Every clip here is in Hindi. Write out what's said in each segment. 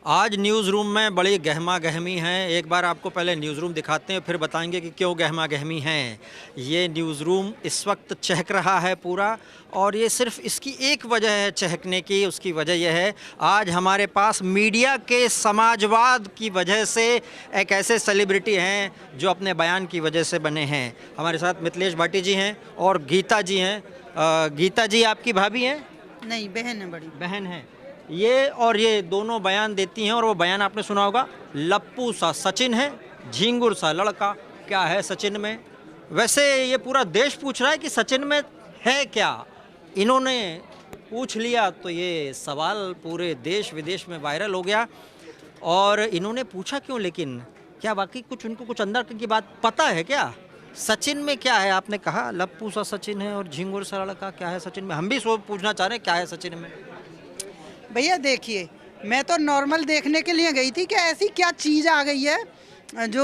आज न्यूज़ रूम में बड़ी गहमा गहमी है। एक बार आपको पहले न्यूज़ रूम दिखाते हैं, फिर बताएंगे कि क्यों गहमा गहमी है। ये न्यूज़ रूम इस वक्त चहक रहा है पूरा, और ये सिर्फ इसकी एक वजह है चहकने की। उसकी वजह यह है, आज हमारे पास मीडिया के समाजवाद की वजह से एक ऐसे सेलिब्रिटी हैं जो अपने बयान की वजह से बने हैं। हमारे साथ मिथिलेश भाटी जी हैं और गीता जी हैं। गीता जी आपकी भाभी हैं? नहीं, बहन है, बड़ी बहन है। ये दोनों बयान देती हैं, और वो बयान आपने सुना होगा, लप्पू सा सचिन है, झिंगुर सा लड़का। क्या है सचिन में? वैसे ये पूरा देश पूछ रहा है कि सचिन में है क्या। इन्होंने पूछ लिया तो ये सवाल पूरे देश विदेश में वायरल हो गया। और इन्होंने पूछा क्यों, लेकिन क्या वाकई कुछ उनको कुछ अंदर की बात पता है क्या? सचिन में क्या है? आपने कहा लप्पू सा सचिन है और झिंगुर सा लड़का, क्या है सचिन में? हम भी सो पूछना चाह रहे हैं क्या है सचिन में। भैया देखिए, मैं तो नॉर्मल देखने के लिए गई थी कि ऐसी क्या चीज़ आ गई है जो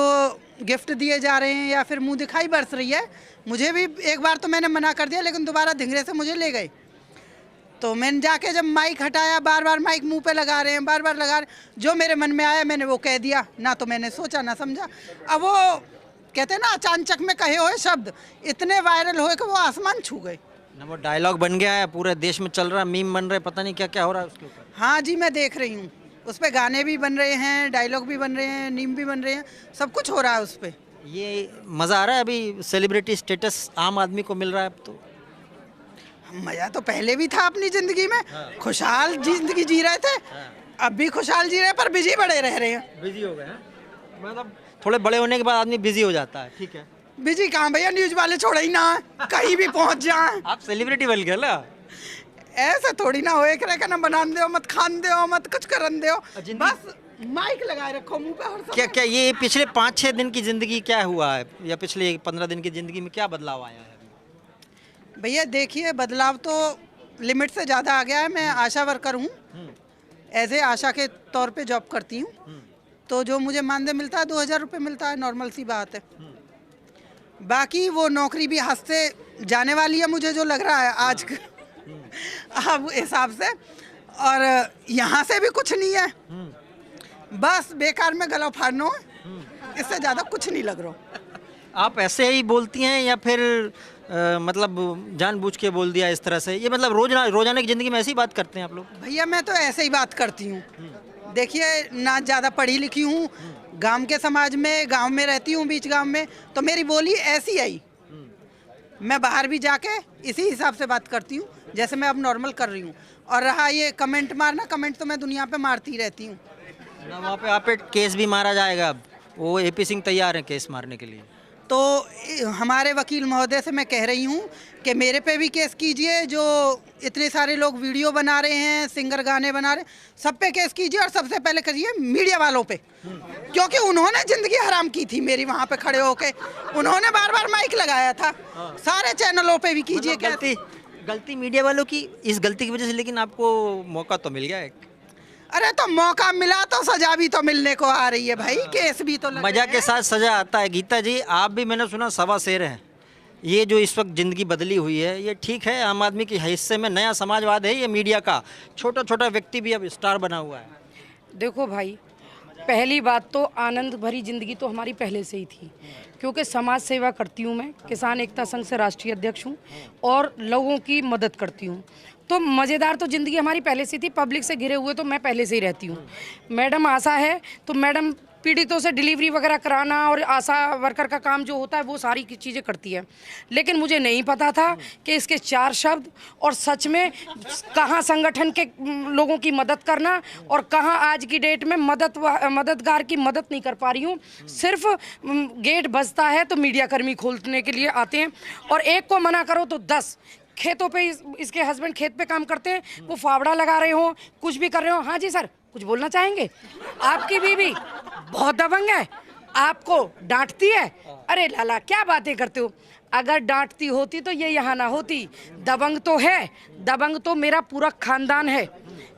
गिफ्ट दिए जा रहे हैं या फिर मुंह दिखाई बरस रही है। मुझे भी एक बार तो मैंने मना कर दिया, लेकिन दोबारा धिंगरे से मुझे ले गए। तो मैंने जाके जब माइक हटाया, बार बार माइक मुंह पे लगा रहे हैं, बार बार लगा रहे, जो मेरे मन में आया मैंने वो कह दिया। ना तो मैंने सोचा ना समझा। अब वो कहते हैं ना, अचानचक में कहे हुए शब्द इतने वायरल हुए कि वो आसमान छू गए ना। वो डायलॉग बन गया है, पूरे देश में चल रहा है, मीम बन रहे, पता नहीं क्या क्या हो रहा है उसके ऊपर। हाँ जी, मैं देख रही हूँ। उस पर गाने भी बन रहे हैं, डायलॉग भी बन रहे हैं, नीम भी बन रहे हैं, सब कुछ हो रहा है उस पर। ये मज़ा आ रहा है, अभी सेलिब्रिटी स्टेटस आम आदमी को मिल रहा है अब तो। मजा तो पहले भी था अपनी जिंदगी में। हाँ। खुशहाल जिंदगी जी रहे थे। हाँ। अब भी खुशहाल जी रहे हैं, पर बिजी बड़े रह रहे हैं। बिजी हो गए हैं, मतलब थोड़े बड़े होने के बाद आदमी बिजी हो जाता है। ठीक है। बिजी कहाँ भैया, न्यूज वाले छोड़े ही ना, कहीं भी पहुंच जाए। आप सेलिब्रिटी बन गए ना। ऐसे थोड़ी ना हो, एक रह ना बनान दो, मत खान दो, मत कुछ करन दो, बस माइक लगाए रखो मुंह पे हर समय। क्या क्या ये पिछले 5-6 दिन की ज़िंदगी क्या हुआ है, या पिछले 15 दिन की ज़िंदगी में क्या बदलाव आया है? भैया देखिए, बदलाव तो लिमिट से ज़्यादा आ गया है। मैं आशा वर्कर हूँ, एज ए आशा के तौर पे जॉब करती हूँ। तो जो मुझे मानदेय मिलता है 2000 रुपये मिलता है, नॉर्मल सी बात है। बाकी वो नौकरी भी हाथ से जाने वाली है, मुझे जो लग रहा है आज अब हिसाब से। और यहाँ से भी कुछ नहीं है, बस बेकार में गला फाड़ना है, इससे ज़्यादा कुछ नहीं लग रहा। आप ऐसे ही बोलती हैं या फिर मतलब जानबूझ के बोल दिया इस तरह से? ये मतलब रोजाना की ज़िंदगी में ऐसी बात करते हैं आप लोग? भैया मैं तो ऐसे ही बात करती हूँ। देखिए, ना ज़्यादा पढ़ी लिखी हूँ, गांव के समाज में, गांव में रहती हूँ, बीच गांव में, तो मेरी बोली ऐसी आई। मैं बाहर भी जाके इसी हिसाब से बात करती हूँ जैसे मैं अब नॉर्मल कर रही हूँ। और रहा ये कमेंट मारना, कमेंट तो मैं दुनिया पे मारती रहती हूँ ना। वहाँ पे आप पे केस भी मारा जाएगा अब, वो एपी सिंह तैयार हैं केस मारने के लिए। तो हमारे वकील महोदय से मैं कह रही हूँ कि मेरे पे भी केस कीजिए। जो इतने सारे लोग वीडियो बना रहे हैं, सिंगर गाने बना रहे हैं, सब पे केस कीजिए। और सबसे पहले करिए मीडिया वालों पे, क्योंकि उन्होंने ज़िंदगी हराम की थी मेरी। वहाँ पे खड़े होके उन्होंने बार बार माइक लगाया था। सारे चैनलों पे भी कीजिए। मतलब गलती मीडिया वालों की, इस गलती की वजह से लेकिन आपको मौका तो मिल गया एक। अरे तो मौका मिला तो सजा भी तो मिलने को आ रही है भाई, केस भी तो लग मजा रहे के हैं। साथ सजा आता है। गीता जी, आप भी मैंने सुना सवा शेर हैं। ये जो इस वक्त ज़िंदगी बदली हुई है, ये ठीक है? आम आदमी के हिस्से में नया समाजवाद है ये मीडिया का। छोटा छोटा व्यक्ति भी अब स्टार बना हुआ है। देखो भाई, पहली बात तो आनंद भरी ज़िंदगी तो हमारी पहले से ही थी, क्योंकि समाज सेवा करती हूँ मैं, किसान एकता संघ से राष्ट्रीय अध्यक्ष हूँ और लोगों की मदद करती हूँ। तो मज़ेदार तो ज़िंदगी हमारी पहले से थी, पब्लिक से घिरे हुए तो मैं पहले से ही रहती हूँ। मैडम आशा है तो मैडम पीड़ितों से डिलीवरी वगैरह कराना और आशा वर्कर का काम जो होता है वो सारी चीज़ें करती है। लेकिन मुझे नहीं पता था कि इसके 4 शब्द और सच में कहाँ संगठन के लोगों की मदद करना और कहाँ आज की डेट में मददगार की मदद नहीं कर पा रही हूँ। सिर्फ गेट बजता है तो मीडिया कर्मी खोलने के लिए आते हैं, और एक को मना करो तो 10। खेतों पे इसके हस्बैंड खेत पे काम करते हैं, वो फावड़ा लगा रहे हो, कुछ भी कर रहे हो। हाँ जी सर, कुछ बोलना चाहेंगे? आपकी बीवी बहुत दबंग है, आपको डांटती है। अरे लाला क्या बातें करते हो, अगर डांटती होती तो ये यहाँ ना होती। दबंग तो है, दबंग तो मेरा पूरा खानदान है,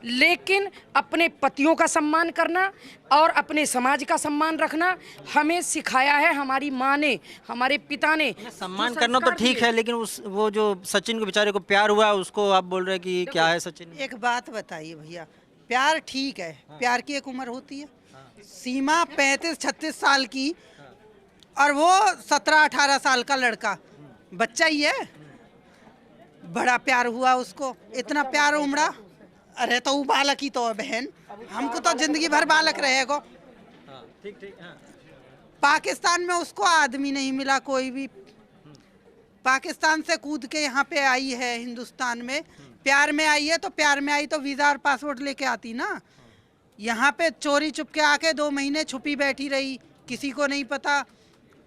लेकिन अपने पतियों का सम्मान करना और अपने समाज का सम्मान रखना हमें सिखाया है हमारी माँ ने, हमारे पिता ने। सम्मान करना तो ठीक है, लेकिन वो जो सचिन को बेचारे को प्यार हुआ उसको आप बोल रहे हैं कि क्या है सचिन? एक बात बताइए भैया, प्यार ठीक है, प्यार की एक उम्र होती है। सीमा 35-36 साल की और वो 17-18 साल का लड़का, बच्चा ही है। बड़ा प्यार हुआ उसको, इतना प्यार उमड़ा। अरे तो वो बालक ही तो है बहन, हमको तो जिंदगी भर बालक रहेगा। ठीक ठीक। पाकिस्तान में उसको आदमी नहीं मिला कोई भी, पाकिस्तान से कूद के यहाँ पे आई है हिंदुस्तान में, प्यार में आई है। तो प्यार में आई तो वीज़ा और पासपोर्ट लेके आती ना। यहाँ पे चोरी चुपके आके 2 महीने छुपी बैठी रही, किसी को नहीं पता।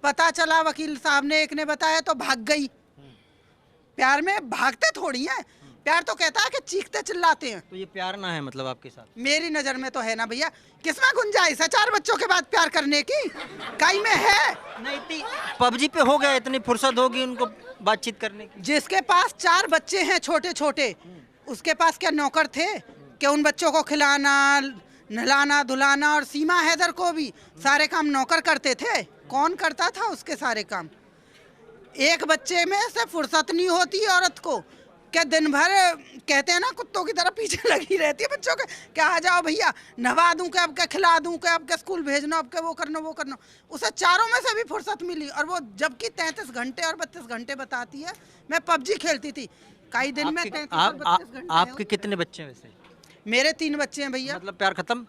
पता चला वकील साहब ने, एक ने बताया तो भाग गई। प्यार में भागते थोड़ी हैं, प्यार तो कहता है कि चीखते चिल्लाते हैं। तो ये प्यार ना है मतलब आपके साथ? मेरी नज़र में तो है ना भैया, किसमें गुंजाइश है 4 बच्चों के बाद प्यार करने की? काई में है? नहीं इतनी पबजी पे हो गया, इतनी फुर्सत होगी उनको बातचीत करने की? जिसके पास 4 बच्चे हैं छोटे छोटे, उसके पास क्या नौकर थे कि उन बच्चों को खिलाना, नहलाना, धुलाना? और सीमा हैदर को भी सारे काम नौकर करते थे। कौन करता था उसके सारे काम? एक बच्चे में से फुर्सत नहीं होती औरत को, क्या दिन भर कहते हैं ना कुत्तों की तरह पीछे लगी रहती है बच्चों के। क्या आ जाओ भैया, नहवा दूं, क्या अब क्या खिला दूं, क्या अब क्या स्कूल भेजना, अब क्या वो करना वो करना। उसे चारों में से भी फुर्सत मिली, और वो जबकि 33 घंटे और 32 घंटे बताती है मैं पबजी खेलती थी। कई दिन में 33 और 32 घंटे। आपके कितने बच्चे हैं वैसे? मेरे 3 बच्चे हैं भैया। मतलब प्यार खत्म?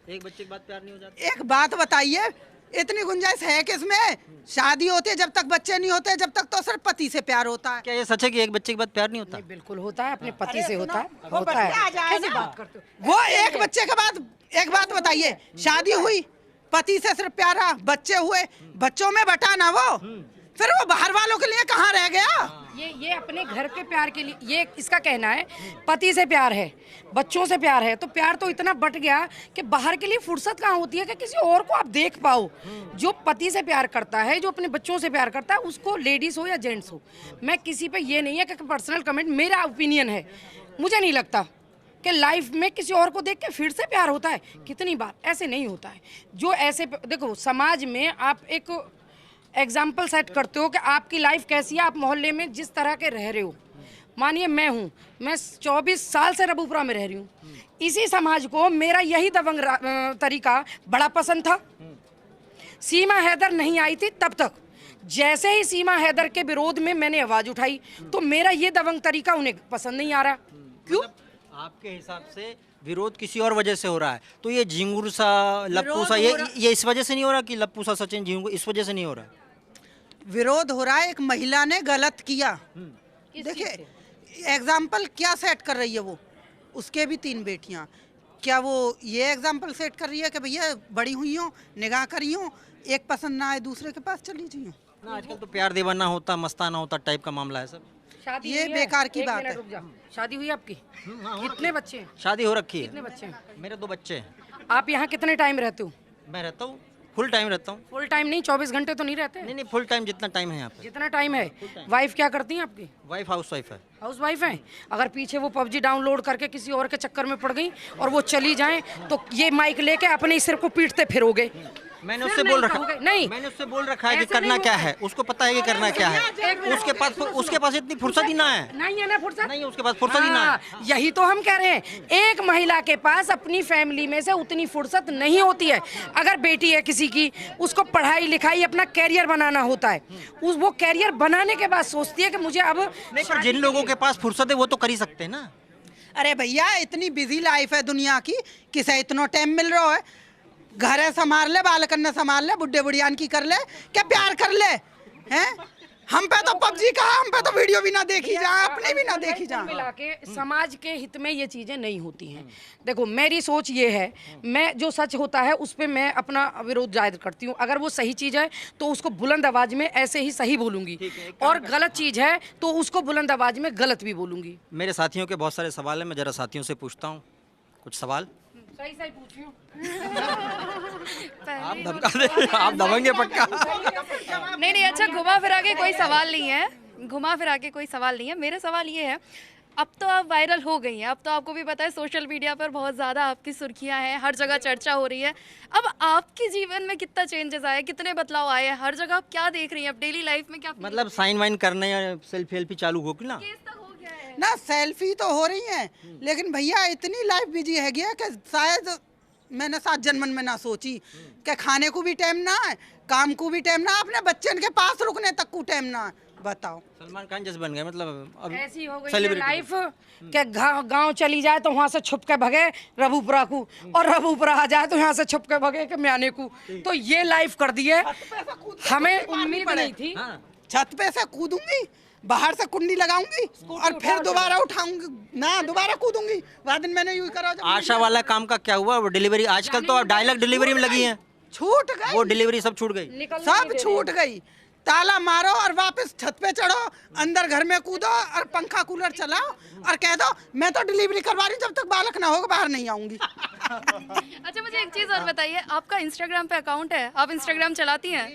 एक बच्चे के बाद प्यार नहीं हो जाता? एक बात बताइए, इतनी गुंजाइश है किसमें? शादी होती है जब तक बच्चे नहीं होते, जब तक तो सिर्फ पति से प्यार होता है। क्या ये सच है कि एक बच्चे के बाद प्यार नहीं होता? बिल्कुल होता है, अपने पति से होता है, वो होता बच्चे आ है। जाए कैसी ना। बात करते हो? वो एक बच्चे के बाद, एक बात बताइए, शादी हुई, पति से सिर्फ प्यारा, बच्चे हुए, बच्चों में बटा ना वो, फिर वो बाहर वालों के लिए कहाँ रह गया? ये अपने घर के प्यार के लिए, ये इसका कहना है पति से प्यार है, बच्चों से प्यार है, तो प्यार तो इतना बट गया कि बाहर के लिए फुर्सत कहाँ होती है कि किसी और को आप देख पाओ। जो पति से प्यार करता है, जो अपने बच्चों से प्यार करता है, उसको लेडीज हो या जेंट्स हो, मैं किसी पे ये नहीं है कि पर्सनल कमेंट, मेरा ओपिनियन है, मुझे नहीं लगता कि लाइफ में किसी और को देख के फिर से प्यार होता है। कितनी बार ऐसे नहीं होता है। जो ऐसे देखो, समाज में आप एक एग्जाम्पल सेट करते हो कि आपकी लाइफ कैसी है, आप मोहल्ले में जिस तरह के रह रहे हो। मानिए मैं हूँ, मैं 24 साल से रबूपुरा में रह रही हूँ, इसी समाज को मेरा यही दबंग तरीका बड़ा पसंद था। सीमा हैदर नहीं आई थी तब तक, जैसे ही सीमा हैदर के विरोध में मैंने आवाज़ उठाई तो मेरा ये दबंग तरीका उन्हें पसंद नहीं आ रहा। क्यों? आपके हिसाब से विरोध किसी और वजह से हो रहा है, तो ये झिंगुर सा, लप्पू सा, ये इस वजह से नहीं हो रहा कि लप्पू सा सचिन झिंगुर, इस वजह से नहीं हो रहा है? विरोध हो रहा है, एक महिला ने गलत किया। देखिए एग्जाम्पल क्या सेट कर रही है वो, उसके भी 3 बेटियां, क्या वो ये एग्जाम्पल सेट कर रही है कि भैया बड़ी हुई हो, निगाह करी हो, एक पसंद ना आए दूसरे के पास चली जाइयो? ना, आजकल तो प्यार दीवाना होता, मस्ताना होता टाइप का मामला है सब। शादी ये हुई है? बेकार की एक बात मिनट है। रुक जा। शादी हुई है आपकी? कितने बच्चे हैं? शादी हो रखी कितने है, बच्चे हैं? मेरे 2 बच्चे हैं। आप यहाँ कितने टाइम रहते हो? मैं रहता हूँ फुल टाइम रहता हूँ। फुल टाइम नहीं, 24 घंटे तो नहीं रहते? नहीं फुल टाइम, जितना टाइम है यहाँ पे। जितना टाइम है। वाइफ क्या करती हैं आपकी? वाइफ हाउस वाइफ है। हाउस वाइफ है। अगर पीछे वो पबजी डाउनलोड करके किसी और के चक्कर में पड़ गई और वो चली जाएं तो ये माइक लेके अपने ही सिर को पीटते फिरोगे। मैंने फिर उससे नहीं बोल रखा, कहोगे, नहीं। मैंने उससे बोल रखा है कि ऐसे करना नहीं क्या होता है, उसको पता है कि करना क्या है। उसके पास इतनी फुर्सत ही ना है। नहीं है ना फुर्सत? नहीं, उसके पास फुर्सत ही ना है। हाँ, यही तो हम कह रहे हैं, एक महिला के पास अपनी फैमिली में से उतनी फुर्सत नहीं होती है। अगर बेटी है किसी की, उसको पढ़ाई लिखाई अपना कैरियर बनाना होता है, वो कैरियर बनाने के बाद सोचती है कि मुझे अब नहीं, पर जिन लोगों के पास फुर्सत है वो तो कर ही सकते हैं ना। अरे भैया इतनी बिजी लाइफ है दुनिया की, किसे इतना टाइम मिल रहा है? घर है संभाल ले, बालकन्या संभाल ले, बुढ़े बुढ़ियान की कर ले, क्या प्यार कर ले हैं? हम पे तो पबजी कहा, हम पे तो वीडियो भी ना देखी जा, अपनी भी ना देखी जा। मिला के समाज के हित में ये चीजें नहीं होती हैं। देखो मेरी सोच ये है, मैं जो सच होता है उस पे मैं अपना विरोध जाहिर करती हूँ। अगर वो सही चीज है तो उसको बुलंद आवाज में ऐसे ही सही बोलूंगी, और गलत चीज है तो उसको बुलंद आवाज में गलत भी बोलूंगी। मेरे साथियों के बहुत सारे सवाल हैं, मैं जरा साथियों से पूछता हूँ कुछ सवाल। सही सही पूछियो। आप धमका दे, आप दबेंगे पक्का। नहीं, अच्छा घुमा फिरा के कोई सवाल नहीं है, घुमा फिरा के कोई सवाल नहीं है। मेरा सवाल ये है, अब तो आप वायरल हो गई हैं, अब तो आपको भी पता है सोशल मीडिया पर बहुत ज़्यादा आपकी सुर्खियां हैं, हर जगह चर्चा हो रही है। अब आपके जीवन में कितना चेंजेस आए, कितने बदलाव आए हैं, हर जगह आप क्या देख रही हैं, अब डेली लाइफ में क्या मतलब साइन वाइन करने या सेल्फी वेल्फी चालू हो कि ना? केस तक हो ना सेल्फी तो हो रही है, लेकिन भैया इतनी लाइफ बिजी है गया कि शायद मैंने 7 जन्मन में ना सोची कि खाने को भी टाइम ना है, काम को भी टाइम ना, अपने बच्चन के पास रुकने तक को टाइम ना है। बताओ, सलमान खान जैसे बन गए मतलब अब ऐसी हो गई है सेलिब्रिटी। लाइफ कि गांव चली जाए तो वहां से छुप के भगे रबूपुरा को, और रबूपुरा आ जाए तो यहाँ से छुप के भगे के म्याने को। तो ये लाइफ कर दी है, हमें उम्मीद नहीं थी। छत पे से कूदूंगी, बाहर से कुंडी लगाऊंगी और फिर दोबारा उठाऊंगी ना, दोबारा कूदूंगी। वह दिन मैंने यूं करा। आशा वाला काम का क्या हुआ? वो डिलीवरी आजकल तो आप डायरेक्ट डिलीवरी में लगी हैं, छूट गई, वो डिलीवरी सब छूट गई। सब छूट गई। ताला मारो और वापस छत पे चढ़ो, अंदर घर में कूदो और पंखा कूलर चलाओ और कह दो मैं तो डिलीवरी करवा रही, जब तक बालक ना होगा बाहर नहीं आऊंगी। अच्छा मुझे एक चीज़ और बताइए, आपका इंस्टाग्राम पे अकाउंट है, आप इंस्टाग्राम चलाती हैं,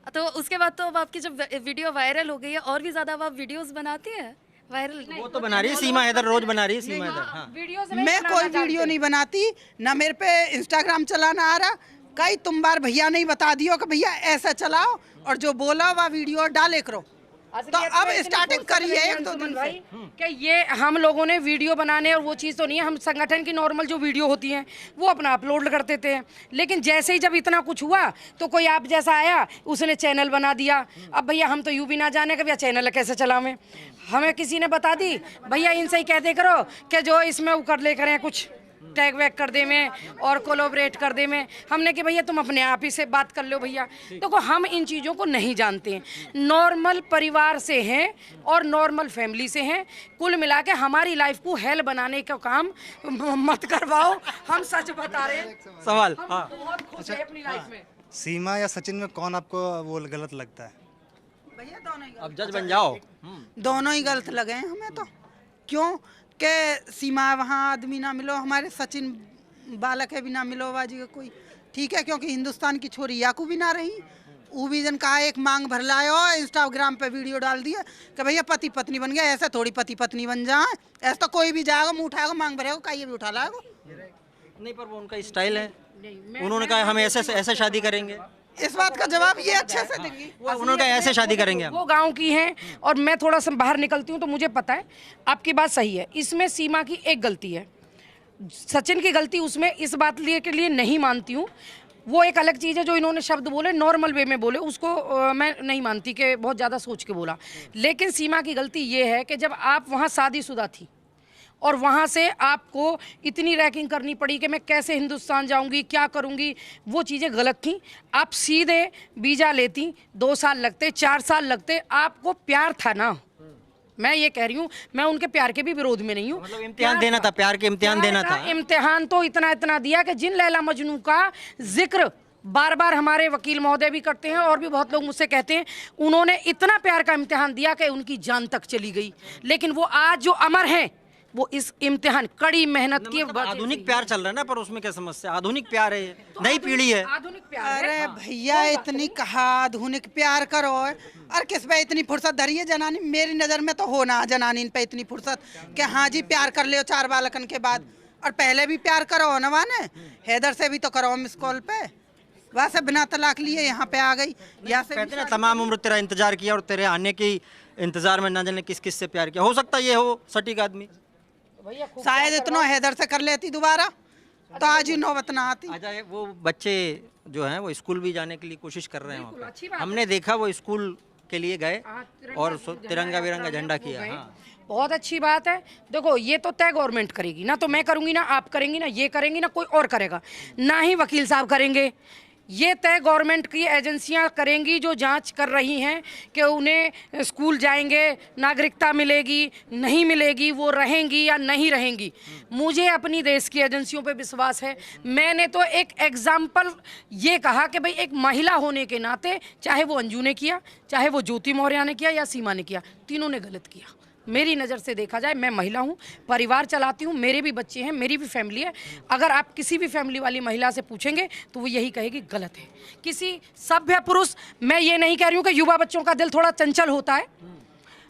तो उसके बाद तो अब आपकी जब वीडियो वायरल हो गई है और भी ज़्यादा अब आप वीडियोस बनाती हैं वायरल? वो तो बना रही है सीमा हैदर, रोज बना रही है सीमा हैदर। हाँ। मैं कोई वीडियो नहीं बनाती, ना मेरे पे इंस्टाग्राम चलाना आ रहा। कई तुम बार भैया नहीं बता दियो कि भैया ऐसा चलाओ और जो बोला वह वीडियो डाले करो। तो अब स्टार्टिंग करिए 1-2 दिन भाई कि ये हम लोगों ने वीडियो बनाने और वो चीज़ तो नहीं है, हम संगठन की नॉर्मल जो वीडियो होती हैं वो अपना अपलोड कर देते हैं। लेकिन जैसे ही जब इतना कुछ हुआ तो कोई आप जैसा आया, उसने चैनल बना दिया। अब भैया हम तो यूं भी ना जाने कि भैया चैनल कैसे चलावें, हमें किसी ने बता दी भैया इनसे ही कहते करो कि जो इसमें वो कर ले करें, कुछ टैग वैग कर दे में और कोलैबोरेट कर दे में। हमने कि भैया तुम अपने आप ही से बात कर लो भैया। देखो हम इन चीज़ों को नहीं जानते हैं, नॉर्मल परिवार से हैं और नॉर्मल फैमिली से हैं। कुल मिला के हमारी लाइफ को हेल बनाने का काम मत करवाओ, हम सच बता रहे हैं। सवाल हम हाँ। बहुत खुश हैं अपनी लाइफ में। सीमा या सचिन में कौन आपको वो गलत लगता है? भैया दोनों ही अब जज बन जाओ। दोनों ही गलत लगे हैं हमें तो। क्यों के सीमा वहाँ आदमी ना मिलो, हमारे सचिन बालक है भी ना मिलो बाजी का कोई, ठीक है, क्योंकि हिंदुस्तान की छोरी याकू भी ना रही। वो भी जन कहा एक मांग भर लाए हो, इंस्टाग्राम पे वीडियो डाल दिया कि भैया पति पत्नी बन गया, ऐसा थोड़ी पति पत्नी बन जाए। ऐसा तो कोई भी जाएगा, मुँह उठाएगा, मांग भरेगा, का ये भी उठा लाएगा। नहीं पर वो उनका स्टाइल है, उन्होंने कहा हम ऐसे शादी करेंगे। इस बात का जवाब ये अच्छे से देंगी। उन्होंने कहा ऐसे शादी करेंगे हम। वो गांव की हैं और मैं थोड़ा सा बाहर निकलती हूँ तो मुझे पता है आपकी बात सही है। इसमें सीमा की एक गलती है, सचिन की गलती उसमें इस बात के लिए नहीं मानती हूँ। वो एक अलग चीज़ है जो इन्होंने शब्द बोले नॉर्मल वे में बोले, उसको मैं नहीं मानती कि बहुत ज़्यादा सोच के बोला। लेकिन सीमा की गलती ये है कि जब आप वहाँ शादीशुदा थी और वहाँ से आपको इतनी रैकिंग करनी पड़ी कि मैं कैसे हिंदुस्तान जाऊँगी, क्या करूँगी, वो चीज़ें गलत थी। आप सीधे वीज़ा लेती, 2 साल लगते, 4 साल लगते, आपको प्यार था ना। मैं ये कह रही हूँ, मैं उनके प्यार के भी विरोध में नहीं हूँ। मतलब इम्तिहान देना था, प्यार के इम्तिहान देना था। इम्तिहान तो इतना दिया कि जिन लैला मजनू का जिक्र बार बार हमारे वकील महोदय भी करते हैं और भी बहुत लोग मुझसे कहते हैं, उन्होंने इतना प्यार का इम्तिहान दिया कि उनकी जान तक चली गई। लेकिन वो आज जो अमर हैं वो इस इम्तिहान कड़ी मेहनत की मतलब आधुनिक प्यार चल रहा है ना, पर उसमें क्या समस्या? आधुनिक प्यार है, नई पीढ़ी है। आधुनिक प्यार है। अरे भैया इतनी कहा आधुनिक प्यार करो, और किस पे इतनी फुर्सत धरी है जनानी? मेरी नज़र में तो होना जनानी पे इतनी फुर्सत कि हाँ जी प्यार कर ले 4 बालकन के बाद, और पहले भी प्यार करो ना वाने, हैदर से भी तो करो मिस कॉल पे, वैसे बिना तलाक लिए यहाँ पे आ गई। यहाँ से कहते ना तमाम उम्र तेरा इंतजार किया और तेरे आने के इंतजार में ना जाने किस किस से प्यार किया। हो सकता ये हो सटीक आदमी, शायद इतना हैदर से कर लेती दोबारा तो आज ही नौबत ना आती। अच्छा वो बच्चे जो हैं वो स्कूल भी जाने के लिए कोशिश कर रहे हैं वहाँ अच्छी पे। बात हमने देखा वो स्कूल के लिए गए तिरंगा और तिरंगा बिरंगा झंडा किया। हाँ। बहुत अच्छी बात है। देखो ये तो तय गवर्नमेंट करेगी ना, तो मैं करूंगी ना आप करेंगी ना ये करेंगी ना कोई और करेगा, ना ही वकील साहब करेंगे। ये तय गवर्नमेंट की एजेंसियां करेंगी जो जांच कर रही हैं कि उन्हें स्कूल जाएंगे नागरिकता मिलेगी नहीं मिलेगी, वो रहेंगी या नहीं रहेंगी। मुझे अपनी देश की एजेंसियों पे विश्वास है। मैंने तो एक एग्जाम्पल ये कहा कि भाई एक महिला होने के नाते, चाहे वो अंजू ने किया, चाहे वो ज्योति मौर्य ने किया या सीमा ने किया, तीनों ने गलत किया। मेरी नज़र से देखा जाए, मैं महिला हूँ, परिवार चलाती हूँ, मेरे भी बच्चे हैं, मेरी भी फैमिली है। अगर आप किसी भी फैमिली वाली महिला से पूछेंगे तो वो यही कहेगी गलत है। किसी सभ्य पुरुष, मैं ये नहीं कह रही हूँ कि युवा बच्चों का दिल थोड़ा चंचल होता है,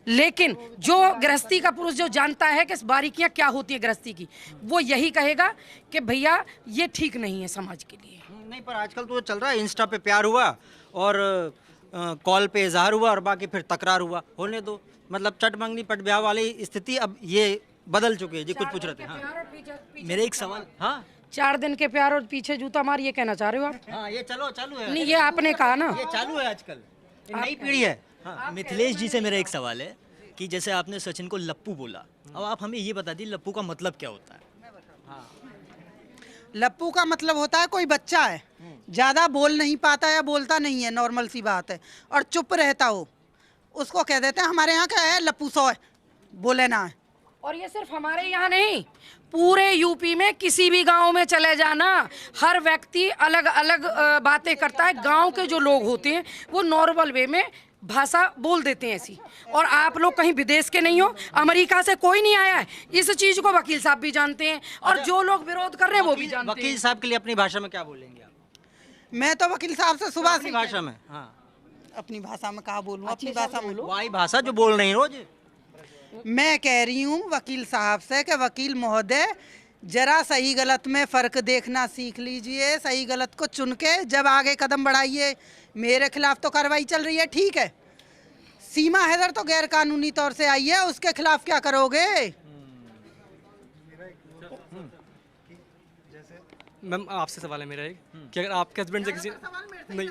लेकिन जो गृहस्थी का पुरुष जो जानता है कि बारीकियाँ क्या होती है गृहस्थी की, वो यही कहेगा कि भैया ये ठीक नहीं है समाज के लिए। नहीं पर आजकल तो चल रहा है इंस्टा पे प्यार हुआ और कॉल पे इजहार हुआ और बाकी फिर तकरार हुआ, होने दो। मतलब चट मंगनी पट ब्याह वाली स्थिति अब ये बदल चुकी है जी। कुछ पूछ रहे थे? हाँ मेरे एक सवाल, हाँ 4 दिन के प्यार और पीछे जूता मार, ये कहना चाह रहे हो आप? हाँ, ये चलो चालू है, नहीं, ये आपने कहा ना। ये चालू है आजकल, ये नई पीढ़ी है। हाँ मिथिलेश जी से मेरा एक सवाल है कि जैसे आपने सचिन को लप्पू बोला, अब आप हमें ये बता दीजिए लप्पू का मतलब क्या होता है? लप्पू का मतलब होता है कोई बच्चा है, ज़्यादा बोल नहीं पाता या बोलता नहीं है, नॉर्मल सी बात है, और चुप रहता हो, उसको कह देते हैं हमारे यहाँ क्या है, लप्पू सौ है, बोले ना है। और ये सिर्फ हमारे यहाँ नहीं, पूरे यूपी में किसी भी गांव में चले जाना, हर व्यक्ति अलग अलग बातें करता है। गांव के जो लोग होते हैं वो नॉर्मल वे में भाषा बोल देते हैं ऐसी। और आप लोग कहीं विदेश के नहीं हो, अमेरिका से कोई नहीं आया है, इस चीज को वकील साहब भी जानते हैं और जो लोग विरोध कर रहे हैं वो भी जानते हैं। वकील साहब के लिए अपनी भाषा में क्या बोलेंगे आप? मैं तो वकील साहब से सुबह अपनी भाषा में, हाँ अपनी भाषा में कहा बोलूँ, अपनी भाषा में वही भाषा जो बोल रही रोज। मैं कह रही हूँ वकील साहब से कि वकील महोदय जरा सही गलत में फ़र्क देखना सीख लीजिए, सही गलत को चुन के जब आगे कदम बढ़ाइए। मेरे खिलाफ तो कार्रवाई चल रही है, ठीक है, सीमा हैदर तो गैर कानूनी तौर से आई है, उसके खिलाफ क्या करोगे? मैम आपसे सवाल है मेरा एक कि अगर आपके हस्बैंड से किसी नहीं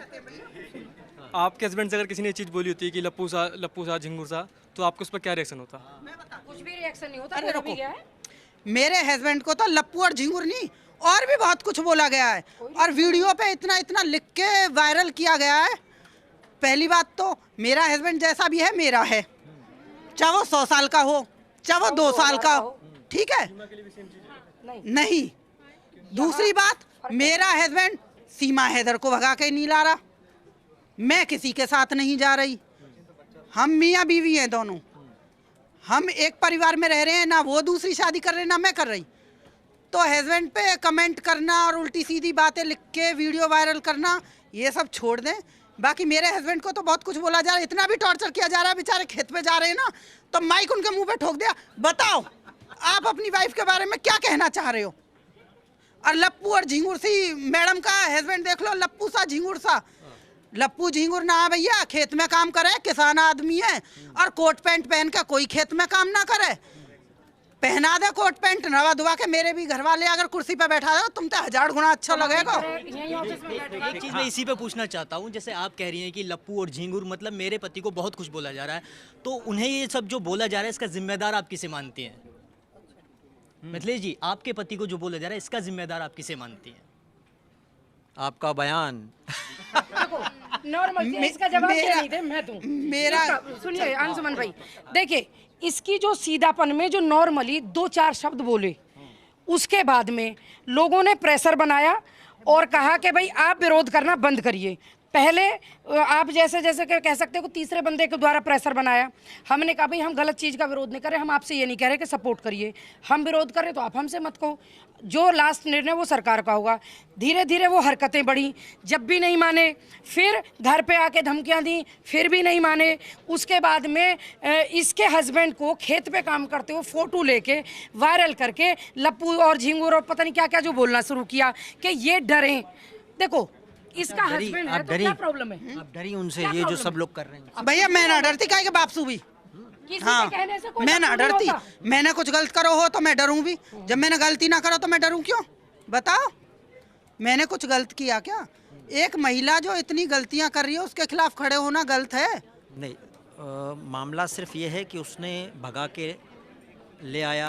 आपके हस्बैंड से अगर किसी ने चीज़ बोली होती है कि लप्पू सा झिंगुर सा, तो आपको उस पर क्या रिएक्शन होता? कुछ भी रिएक्शन नहीं होता। अरे हो रुको, भी गया है। मेरे हस्बैंड को तो लप्पू और झिंगुर नहीं और भी बहुत कुछ बोला गया है, और वीडियो पे इतना इतना लिख के वायरल किया गया है। पहली बात तो मेरा हस्बैंड जैसा भी है मेरा है, चाहे वो 100 साल का हो, चाहे वो 2 साल का हो, ठीक है? नहीं। दूसरी बात, मेरा हस्बैंड सीमा हैदर को भगा के नहीं ला रहा, मैं किसी के साथ नहीं जा रही, हम मियाँ बीवी हैं दोनों, हम एक परिवार में रह रहे हैं, ना वो दूसरी शादी कर रहे हैं ना मैं कर रही। तो हस्बैंड पे कमेंट करना और उल्टी सीधी बातें लिख के वीडियो वायरल करना, ये सब छोड़ दें। बाकी मेरे हस्बैंड को तो बहुत कुछ बोला जा रहा है, इतना भी टॉर्चर किया जा रहा है, बेचारे खेत पे जा रहे हैं ना तो माइक उनके मुंह पे ठोक दिया। बताओ आप अपनी वाइफ के बारे में क्या कहना चाह रहे हो? और लप्पू और झिंगुर सी मैडम का हस्बैंड देख लो, लप्पू सा झिंगुर सा। लप्पू झिंगुर ना भैया, खेत में काम करे, किसान आदमी है, और कोट पैंट पहन के कोई खेत में काम ना करे। पहना दे कोट पैंट, नवा धुआ के मेरे भी घर वाले अगर कुर्सी पे बैठा दो तुम तो 1000 गुना अच्छा लगेगा। एक चीज़ मैं इसी पे पूछना चाहता हूँ, जैसे आप कह रही हैं कि लप्पू और झिंगुर मतलब मेरे पति को बहुत कुछ बोला जा रहा है, तो उन्हें ये सब जो बोला जा रहा है इसका जिम्मेदार आप किसे मानती हैं? मिथिलेश जी, आपके पति को जो बोला जा रहा है इसका जिम्मेदार आप किसे मानती हैं? आपका बयान। नॉर्मल इसका जवाब क्या नहीं थे, मैं दूं। मेरा सुनिए अंशुमन भाई, देखिए इसकी जो सीधापन में जो नॉर्मली 2-4 शब्द बोले, उसके बाद में लोगों ने प्रेशर बनाया और कहा कि भाई आप विरोध करना बंद करिए। पहले आप जैसे जैसे कह सकते हो तीसरे बंदे के द्वारा प्रेशर बनाया, हमने कहा भाई हम गलत चीज़ का विरोध नहीं कर रहे, हम आपसे ये नहीं कह रहे कि सपोर्ट करिए, हम विरोध कर रहे तो आप हमसे मत कहो, जो लास्ट निर्णय वो सरकार का होगा। धीरे धीरे वो हरकतें बढ़ी, जब भी नहीं माने फिर घर पे आके धमकियां दी, फिर भी नहीं माने। उसके बाद में इसके हस्बैंड को खेत पे काम करते हुए फोटो लेके वायरल करके लप्पू और झिंगुर और पता नहीं क्या क्या जो बोलना शुरू किया कि ये डरें। देखो इसका हस्बैंड है तो क्या प्रॉब्लम है? आप डरी उनसे, ये जो सब लोग कर रहे हैं। भैया मैं ना डरती काहे के बापसू भी, किसी हाँ के कहने से कोई मैं ना मतलब नहीं डरती। होता। मैंने कुछ गलत करो हो तो मैं डरूं भी, जब मैंने गलती ना करो तो मैं डरूं क्यों? बताओ मैंने कुछ गलत किया क्या? एक महिला जो इतनी गलतियां कर रही है उसके खिलाफ खड़े होना गलत है? नहीं, मामला सिर्फ ये है कि उसने भगा के ले आया,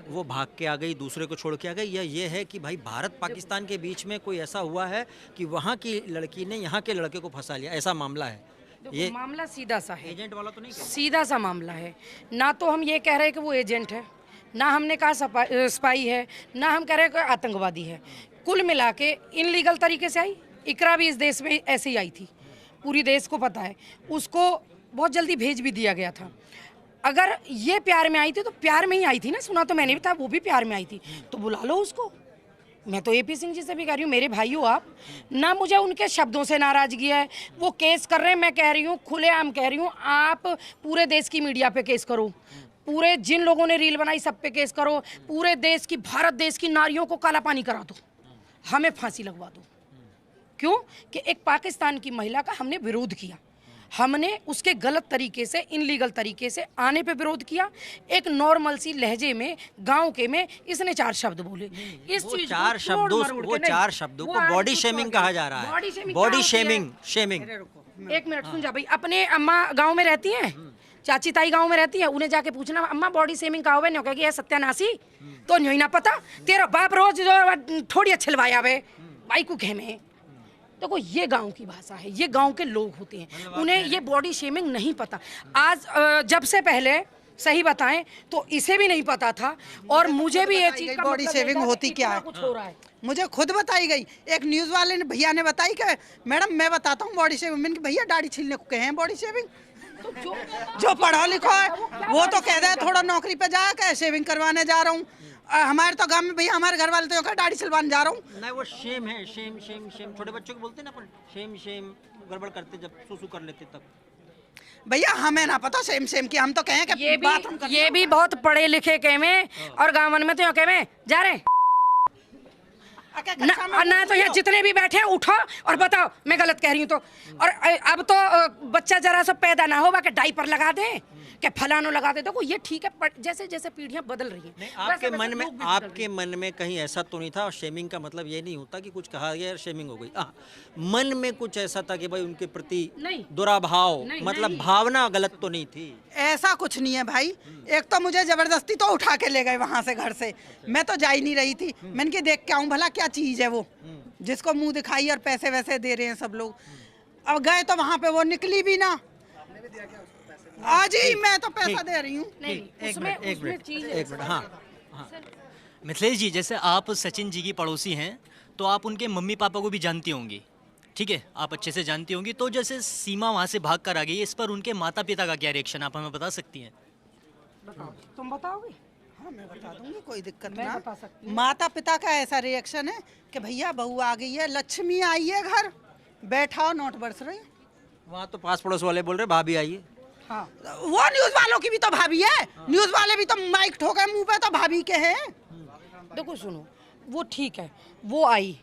वो भाग के आ गई, दूसरे को छोड़ के आ गई, या ये है कि भाई भारत पाकिस्तान के बीच में कोई ऐसा हुआ है कि वहाँ की लड़की ने यहाँ के लड़के को फंसा लिया, ऐसा मामला है? ये मामला सीधा सा है, एजेंट वाला तो नहीं? सीधा सा मामला है। ना तो हम ये कह रहे हैं कि वो एजेंट है, ना हमने कहा स्पाई है, ना हम कह रहे हैं कि आतंकवादी है। कुल मिला के इनलीगल तरीके से आई। इकरा भी इस देश में ऐसे ही आई थी, पूरी देश को पता है। उसको बहुत जल्दी भेज भी दिया गया था। अगर ये प्यार में आई थी तो प्यार में ही आई थी ना, सुना तो मैंने भी था वो भी प्यार में आई थी, तो बुला लो उसको। मैं तो AP सिंह जी से भी कह रही हूँ, मेरे भाई हो आप ना, मुझे उनके शब्दों से नाराजगी है। वो केस कर रहे हैं, मैं कह रही हूँ खुलेआम कह रही हूँ, आप पूरे देश की मीडिया पे केस करो, पूरे जिन लोगों ने रील बनाई सब पे केस करो, पूरे देश की भारत देश की नारियों को काला पानी करा दो, हमें फांसी लगवा दो। क्यों कि एक पाकिस्तान की महिला का हमने विरोध किया, हमने उसके गलत तरीके से, इनलीगल तरीके से आने पे विरोध किया। एक नॉर्मल सी लहजे में, गांव के में इसने 4 शब्द बोले। इस वो चीज चार शब्दों को बॉडी शेमिंग कहा जा रहा है। Body shaming. एक मिनट सुन जा भाई, अपने अम्मा गांव में रहती हैं, चाची ताई गांव में रहती है, उन्हें जाके पूछना अम्मा बॉडी शेमिंग का होवे, कहेगी है सत्यानाशी, तो नहीं ना पता तेरा बाप रोज जो थोड़ी अच्छे लवाया वे भाई को खेमे। देखो ये गांव की भाषा है, ये गांव के लोग होते हैं, उन्हें ये बॉडी शेमिंग नहीं पता। आज जब से पहले सही बताएं तो इसे भी नहीं पता था, और मुझे भी ये चीज बॉडी शेविंग होती क्या है कुछ हो रहा है। मुझे खुद बताई गई, एक न्यूज़ वाले ने भैया ने बताई कि मैडम मैं बताता हूँ बॉडी शेविंग। मैंने कहा भैया दाढ़ी छीलने को कहे हैं बॉडी शेविंग? तो जो पढ़ा लिखा है वो तो कह दे थोड़ा नौकरी पे जा के शेविंग करवाने जा रहा हूँ। हमारे तो गांव में भैया हमारे घर वाले तो कहा दाढ़ी सिलवाने जा रहा हूँ। नहीं वो शेम है, शेम शेम शेम। छोटे बच्चों को बोलते हैं ना अपन, शेम शेम, गड़बड़ करते जब सुसु कर लेते तब। भैया हमें ना पता सेम सेम की, हम तो कहें कि ये भी बहुत पढ़े लिखे के में, और गाँवन में तो कहे में जा रहे ना तो यहाँ जितने भी बैठे हैं उठो और बताओ मैं गलत कह रही हूँ तो। और अब तो बच्चा जरा सा पैदा ना होगा कि डाइपर लगा दें, कि फलानो लगा दे। देखो ये ठीक है, पर जैसे जैसे पीढ़ियां बदल रही हैं आपके मन में कहीं ऐसा तो नहीं था? और शेमिंग का मतलब ये नहीं होता कि कुछ कहा गया और शेमिंग हो गई। मन में कुछ ऐसा था कि भाई उनके प्रति दुराभाव, मतलब भावना गलत तो नहीं थी? ऐसा कुछ नहीं है भाई। एक तो मुझे जबरदस्ती तो उठा के ले गए वहां से, घर से। मैं तो जा ही नहीं रही थी। मैंने कि देख के आऊं भला क्या चीज है वो, जिसको मुंह दिखाई और पैसे वैसे दे रहे हैं सब लोग। अब गए तो वहां पे वो निकली भी ना। आज ही मैं तो पैसा दे रही हूँ। एक मिनट। हाँ मिथिलेश जी, जैसे आप सचिन जी की पड़ोसी हैं तो आप उनके मम्मी पापा को भी जानती होंगी, ठीक है, आप अच्छे से जानती होंगी। तो जैसे सीमा वहाँ से भाग कर आ गई, इस पर उनके माता पिता का क्या रिएक्शन आप हमें बता सकती हैं? तुम बताओगे? हाँ मैं बता दूंगी, कोई दिक्कत ना। माता पिता का ऐसा रिएक्शन है कि भैया बहू आ गई है, लक्ष्मी आई है घर, बैठाओ नोट बरस रहे। वहाँ तो पास पड़ोस वाले बोल रहे भाभी आइए। हाँ वो न्यूज़ वालों की भी तो भाभी है। न्यूज़ वाले भी तो माइक ठोके मुंह पे तो भाभी के हैं। देखो सुनो, वो ठीक है, वो आई,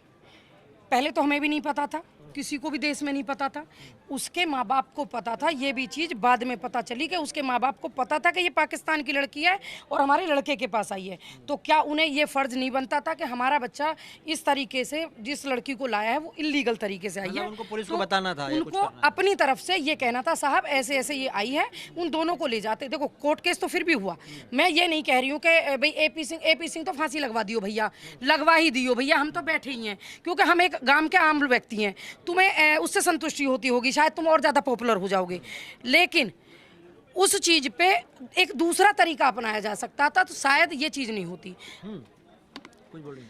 पहले तो हमें भी नहीं पता था, किसी को भी देश में नहीं पता था। उसके माँ बाप को पता था, ये भी चीज़ बाद में पता चली कि उसके माँ बाप को पता था कि ये पाकिस्तान की लड़की है और हमारे लड़के के पास आई है। तो क्या उन्हें ये फ़र्ज़ नहीं बनता था कि हमारा बच्चा इस तरीके से जिस लड़की को लाया है वो इलीगल तरीके से आई है? उनको पुलिस को बताना था, उनको अपनी तरफ से ये कहना था साहब ऐसे ऐसे ये आई है, उन दोनों को ले जाते। देखो कोर्ट केस तो फिर भी हुआ। मैं ये नहीं कह रही हूँ कि भाई एपी सिंह तो फांसी लगवा दियो भैया, लगवा ही दियो भैया, हम तो बैठे ही हैं, क्योंकि हम एक गाँव के आम व्यक्ति हैं। तुम्हें उससे संतुष्टि होती होगी, शायद तुम और ज़्यादा पॉपुलर हो जाओगे, लेकिन उस चीज़ पे एक दूसरा तरीका अपनाया जा सकता था तो शायद ये चीज़ नहीं होती। कुछ बोलिए।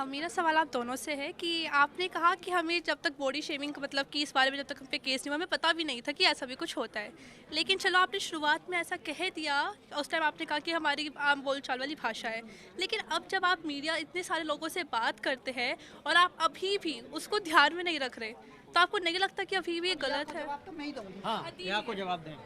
मेरा सवाल आप दोनों से है कि आपने कहा कि हमें जब तक बॉडी शेमिंग मतलब कि इस बारे में जब तक हम पे केस नहीं हुआ, हमें पता भी नहीं था कि ऐसा भी कुछ होता है। लेकिन चलो आपने शुरुआत में ऐसा कह दिया, उस टाइम आपने कहा कि हमारी आम बोलचाल वाली भाषा है। लेकिन अब जब आप मीडिया इतने सारे लोगों से बात करते हैं और आप अभी भी उसको ध्यान में नहीं रख रहे, तो आपको नहीं लगता कि अभी भी ये गलत है? तो मैं ही दूंगी। आपको जवाब दें।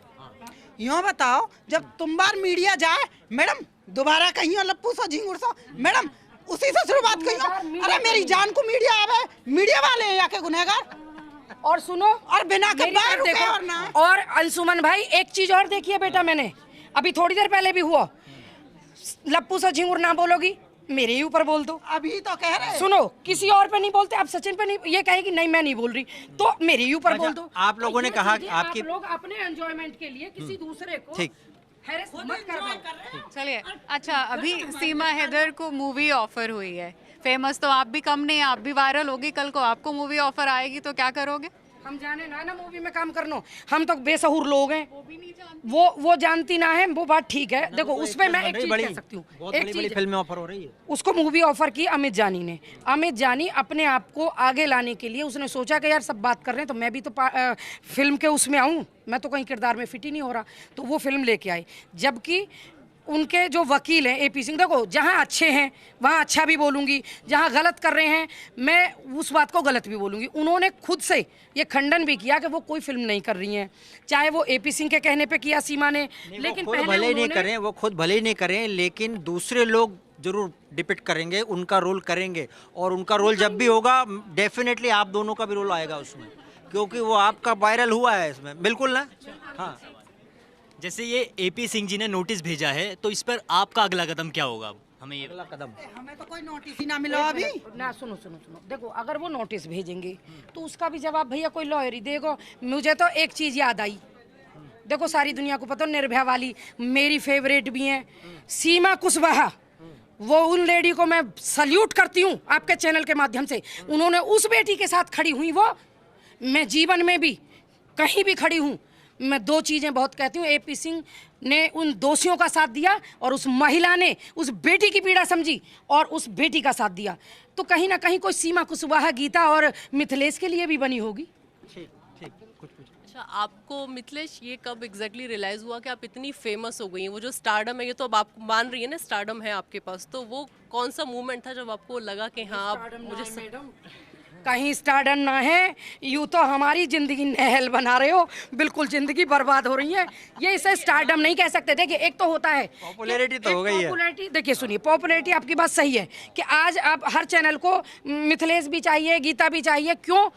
यूँ बताओ, जब तुम बार मीडिया जाए मैडम दोबारा कहीं लप्पू सा झिंगुर सा, मैडम उसी से शुरुआत कहीं। अरे मेरी जान को मीडिया आवे, मीडिया वाले हैं या के गुनहगार। और सुनो, और बिना के बाहर रुके और ना। और अंशुमन भाई एक चीज और देखिए बेटा, मैंने अभी थोड़ी देर पहले भी हुआ, लप्पू सा झिंगुर ना बोलोगी मेरे ही ऊपर बोल दो। अभी तो कह रहे सुनो, किसी और पे नहीं बोलते, आप सचिन पे नहीं, ये कहेगी नहीं मैं नहीं बोल रही तो मेरे ही ऊपर बोल दो। आप लोगों ने कहा कि आप लोग अपने एंजॉयमेंट के लिए किसी दूसरे को हैरेस मत करवाओ। चलिए, अच्छा अभी सीमा हैदर को मूवी ऑफर हुई है, फेमस तो आप भी कम नहीं, आप भी वायरल होगी, कल को आपको मूवी ऑफर आएगी तो क्या करोगे? हम जाने ना मूवी में काम करना, हम तो बेसहुर लोग हैं, वो जानती ना है, वो बात ठीक है। देखो उसमें मैं एक चीज कह सकती हूँ, एक चीज फिल्म में ऑफर हो रही है, उसको मूवी ऑफर की अमित जानी ने। अमित जानी अपने आप को आगे लाने के लिए उसने सोचा कि यार सब बात कर रहे हैं तो मैं भी तो फिल्म के उसमें आऊँ, मैं तो कहीं किरदार में फिट ही नहीं हो रहा, तो वो फिल्म लेके आई। जबकि उनके जो वकील हैं एपी सिंह, देखो जहाँ अच्छे हैं वहाँ अच्छा भी बोलूँगी, जहाँ गलत कर रहे हैं मैं उस बात को गलत भी बोलूँगी। उन्होंने खुद से ये खंडन भी किया कि वो कोई फिल्म नहीं कर रही हैं, चाहे वो एपी सिंह के कहने पे किया सीमा ने, लेकिन वो भले नहीं करें, वो खुद भले ही नहीं करें, लेकिन दूसरे लोग जरूर डिपिक्ट करेंगे, उनका रोल करेंगे, और उनका रोल जब भी होगा डेफिनेटली आप दोनों का भी रोल आएगा उसमें। क्योंकि वो आपका वायरल हुआ है इसमें, बिल्कुल ना। हाँ, जैसे ये एपी सिंह जी ने नोटिस भेजा है, तो इस पर आपका अगला कदम क्या होगा? अब हमें ये अगला कदम। हमें तो कोई नोटिस ही ना मिला अभी। ना सुनो सुनो सुनो, देखो अगर वो नोटिस भेजेंगे तो उसका भी जवाब भैया कोई लॉयर ही देगा। मुझे तो एक चीज़ याद आई, देखो सारी दुनिया को पता निर्भया वाली मेरी फेवरेट भी है सीमा कुशवाहा, वो उन लेडी को मैं सल्यूट करती हूँ आपके चैनल के माध्यम से। उन्होंने उस बेटी के साथ खड़ी हुई, वो मैं जीवन में भी कहीं भी खड़ी हूँ। मैं दो चीज़ें बहुत कहती हूँ, एपी सिंह ने उन दोषियों का साथ दिया और उस महिला ने उस बेटी की पीड़ा समझी और उस बेटी का साथ दिया। तो कहीं ना कहीं कोई सीमा कुशवाहा गीता और मिथिलेश के लिए भी बनी होगी। ठीक ठीक, कुछ कुछ। अच्छा, आपको मिथिलेश ये कब एग्जैक्टली रियलाइज हुआ कि आप इतनी फेमस हो गई हैं? वो जो स्टारडम है, ये तो अब आप मान रही है ना स्टारडम है आपके पास, तो वो कौन सा मूवमेंट था जब आपको लगा कि हाँ आप मुझे कहीं स्टारडम ना है, यूँ तो हमारी जिंदगी नहल बना रहे हो, बिल्कुल जिंदगी बर्बाद हो रही है। ये इसे स्टारडम नहीं कह सकते। देखिए एक तो होता है पॉपुलैरिटी तो हो गई है। पॉपुलैरिटी, देखिए सुनिए, पॉपुलैरिटी आपकी बात सही है कि आज आप हर चैनल को मिथिलेश भी चाहिए, गीता भी चाहिए। क्यों?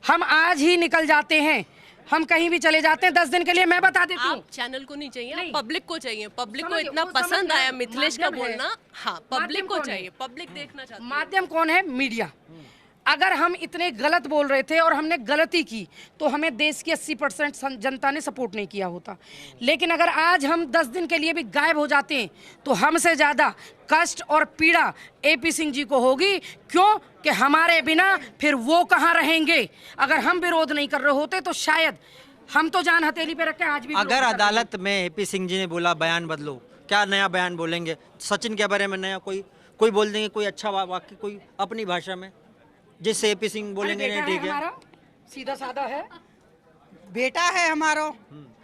हम आज ही निकल जाते हैं, हम कहीं भी चले जाते हैं 10 दिन के लिए। मैं बता देती हूँ, आप चैनल को नहीं चाहिए, नहीं। आप पब्लिक को चाहिए। पब्लिक को समझ- इतना वो समझ पसंद गए, आया मिथिलेश का माध्यम है। बोलना। हाँ, पब्लिक माध्यम को कौन है? चाहिए, पब्लिक देखना चाहती है। माध्यम कौन है? मीडिया। अगर हम इतने गलत बोल रहे थे और हमने गलती की तो हमें देश की 80% जनता ने सपोर्ट नहीं किया होता। लेकिन अगर आज हम 10 दिन के लिए भी गायब हो जाते हैं तो हमसे ज़्यादा कष्ट और पीड़ा एपी सिंह जी को होगी। क्यों? कि हमारे बिना फिर वो कहाँ रहेंगे। अगर हम विरोध नहीं कर रहे होते तो शायद हम तो जान हथेली पे रख के आज भी विरोध अगर कर रहे हैं। अदालत में एपी सिंह जी ने बोला बयान बदलो, क्या नया बयान बोलेंगे? सचिन के बारे में नया कोई बोल देंगे, कोई अच्छा वाक्य कोई अपनी भाषा में, जिससे एपी सिंह बोलेंगे बेटा नहीं है ठीक है। हमारा, सीधा साधा है। बेटा है हमारो,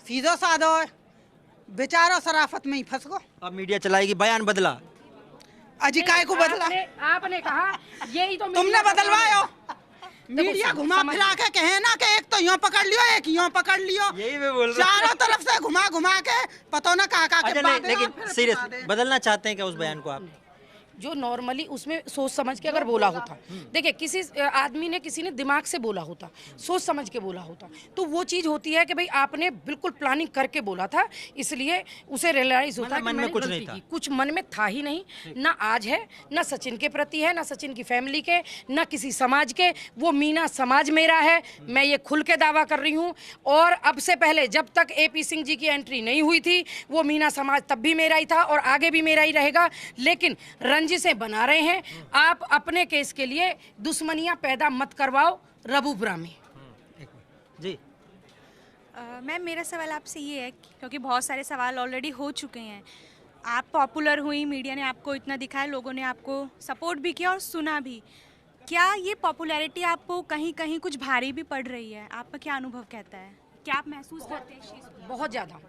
सीधो साधो है, बेचारो शराफत में ही फंस गो। अब मीडिया चलाएगी बयान बदला। अजी काय को बदला? आपने कहा यही तो तुमने बदलवायो। मीडिया समझ- घुमा फिरा के कहे ना कि एक तो यूं पकड़ लियो, एक यूं पकड़ लियो, यही मैं बोल रहा हूँ। चारों तरफ से घुमा घुमा के पता ना कहाँ कहाँ के अच्छा नहीं, बातें और लेकिन फिर सीरियस बता दे। बदलना चाहते हैं क्या उस बयान को आप? जो नॉर्मली उसमें सोच समझ के अगर बोला होता, देखिए किसी आदमी ने किसी ने दिमाग से बोला होता, सोच समझ के बोला होता, तो वो चीज़ होती है कि भाई आपने बिल्कुल प्लानिंग करके बोला था, इसलिए उसे रियलाइज होता है कि मन में मैंने कुछ गलती नहीं था। की। कुछ मन में था ही नहीं, ना आज है, ना सचिन के प्रति है, ना सचिन की फैमिली के, ना किसी समाज के। वो मीना समाज मेरा है, मैं ये खुल के दावा कर रही हूँ। और अब से पहले जब तक एपी सिंह जी की एंट्री नहीं हुई थी, वो मीना समाज तब भी मेरा ही था और आगे भी मेरा ही रहेगा। लेकिन रंजिशें बना रहे हैं आप, अपने केस के लिए दुश्मनियां पैदा मत करवाओ रबूपुरा में। जी मैम मेरा सवाल आपसे ये है क्योंकि बहुत सारे सवाल ऑलरेडी हो चुके हैं। आप पॉपुलर हुई, मीडिया ने आपको इतना दिखाया, लोगों ने आपको सपोर्ट भी किया और सुना भी। क्या ये पॉपुलैरिटी आपको कहीं कहीं कुछ भारी भी पड़ रही है? आपका क्या अनुभव कहता है? क्या आप महसूस करते हैं इस चीज़ को? बहुत ज़्यादा,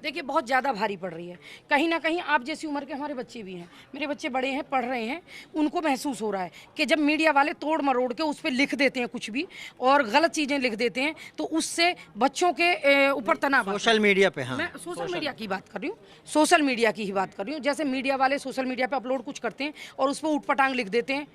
देखिए बहुत ज़्यादा भारी पड़ रही है। कहीं ना कहीं आप जैसी उम्र के हमारे बच्चे भी हैं, मेरे बच्चे बड़े हैं, पढ़ रहे हैं, उनको महसूस हो रहा है कि जब मीडिया वाले तोड़ मरोड़ के उस पर लिख देते हैं कुछ भी और गलत चीज़ें लिख देते हैं तो उससे बच्चों के ऊपर तनाव आता है। सोशल मीडिया पे। हाँ, मैं सोशल मीडिया की बात कर रही हूँ, सोशल मीडिया की ही बात कर रही हूँ। जैसे मीडिया वाले सोशल मीडिया पे अपलोड कुछ करते हैं और उस पर ऊटपटांग लिख देते हैं,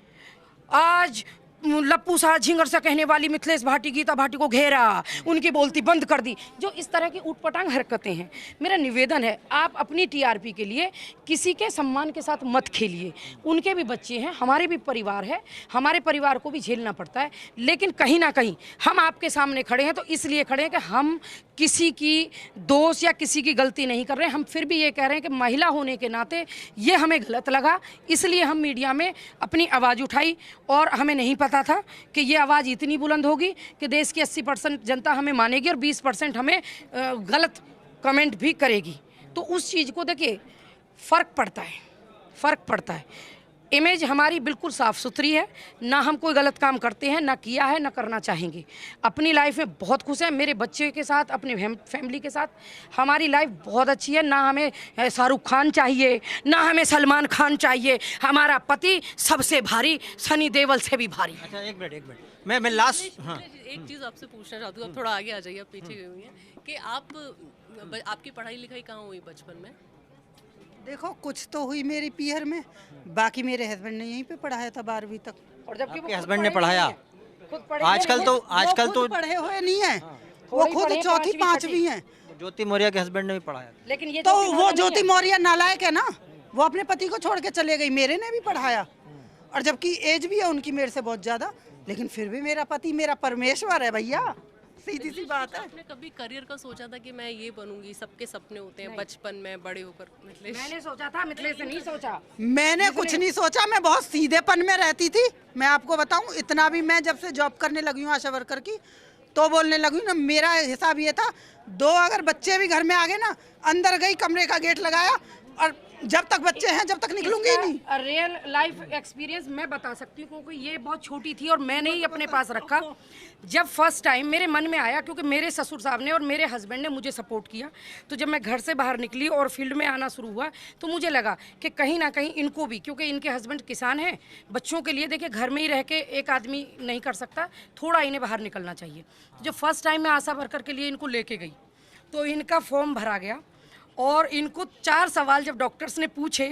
आज लप्पू सा झिंगर सा कहने वाली मिथिलेश भाटी गीता भाटी को घेरा, उनकी बोलती बंद कर दी। जो इस तरह की ऊटपटांग हरकतें हैं, मेरा निवेदन है आप अपनी टीआरपी के लिए किसी के सम्मान के साथ मत खेलिए। उनके भी बच्चे हैं, हमारे भी परिवार है, हमारे परिवार को भी झेलना पड़ता है। लेकिन कहीं ना कहीं हम आपके सामने खड़े हैं तो इसलिए खड़े हैं कि हम किसी की दोष या किसी की गलती नहीं कर रहे हैं। हम फिर भी ये कह रहे हैं कि महिला होने के नाते ये हमें गलत लगा, इसलिए हम मीडिया में अपनी आवाज़ उठाई और हमें नहीं पता था कि ये आवाज़ इतनी बुलंद होगी कि देश की 80% जनता हमें मानेगी और 20% हमें गलत कमेंट भी करेगी। तो उस चीज़ को देखिए फ़र्क पड़ता है। इमेज हमारी बिल्कुल साफ़ सुथरी है, ना हम कोई गलत काम करते हैं, ना किया है, ना करना चाहेंगे। अपनी लाइफ में बहुत खुश हैं, मेरे बच्चे के साथ, अपने फैमिली के साथ हमारी लाइफ बहुत अच्छी है। ना हमें शाहरुख खान चाहिए, ना हमें सलमान खान चाहिए। हमारा पति सबसे भारी, सनी देओल से भी भारी। अच्छा एक मिनट मैं लास्ट। हाँ, एक चीज़ आपसे पूछना चाहती हूँ, आप थोड़ा आगे आ जाइए, आप पीछे गई हुई हैं कि आपकी पढ़ाई लिखाई कहाँ हुई बचपन में? देखो कुछ तो हुई मेरी पीहर में, बाकी मेरे हस्बैंड ने यहीं पे पढ़ाया था 12वीं तक। और जबकि आपके हस्बैंड ने पढ़ाया? आजकल तो पढ़े हुए नहीं है, वो थोड़ी खुद पढ़े, चौथी पांचवी, पांचवी हैं। ज्योति मौर्य के हस्बैंड ने भी पढ़ाया। लेकिन ये तो ज्योति वो मौर्य ज्योति नहीं है। मौर्य नालायक है ना, वो अपने पति को छोड़ के चले गई, मेरे ने भी पढ़ाया, और जबकि एज भी है उनकी मेरे से बहुत ज्यादा, लेकिन फिर भी मेरा पति मेरा परमेश्वर है भैया, सीधी सी बात है। आपने कभी करियर का सोचा था कि मैं ये बनूंगी? सबके सपने होते हैं बचपन में, बड़े होकर। मिथिलेश, मैंने सोचा था, मिथिलेश ने नहीं सोचा। मैंने कुछ नहीं सोचा, मैं बहुत सीधेपन में रहती थी। मैं आपको बताऊं, इतना भी मैं जब से जॉब करने लगी हूँ आशा वर्कर की, तो बोलने लगी ना, मेरा हिसाब ये था, 2 अगर बच्चे भी घर में आ गए ना, अंदर गई, कमरे का गेट लगाया, और जब तक बच्चे हैं जब तक निकलूंगी ही नहीं। रियल लाइफ एक्सपीरियंस मैं बता सकती हूँ, क्योंकि ये बहुत छोटी थी और मैंने ही अपने पास रखा। जब फर्स्ट टाइम मेरे मन में आया, क्योंकि मेरे ससुर साहब ने और मेरे हस्बैंड ने मुझे सपोर्ट किया, तो जब मैं घर से बाहर निकली और फील्ड में आना शुरू हुआ, तो मुझे लगा कि कहीं ना कहीं इनको भी, क्योंकि इनके हस्बैंड किसान हैं, बच्चों के लिए देखिए घर में ही रह के एक आदमी नहीं कर सकता, थोड़ा इन्हें बाहर निकलना चाहिए। जब फर्स्ट टाइम मैं आशा वर्कर के लिए इनको लेके गई, तो इनका फॉर्म भरा गया, और इनको 4 सवाल जब डॉक्टर्स ने पूछे,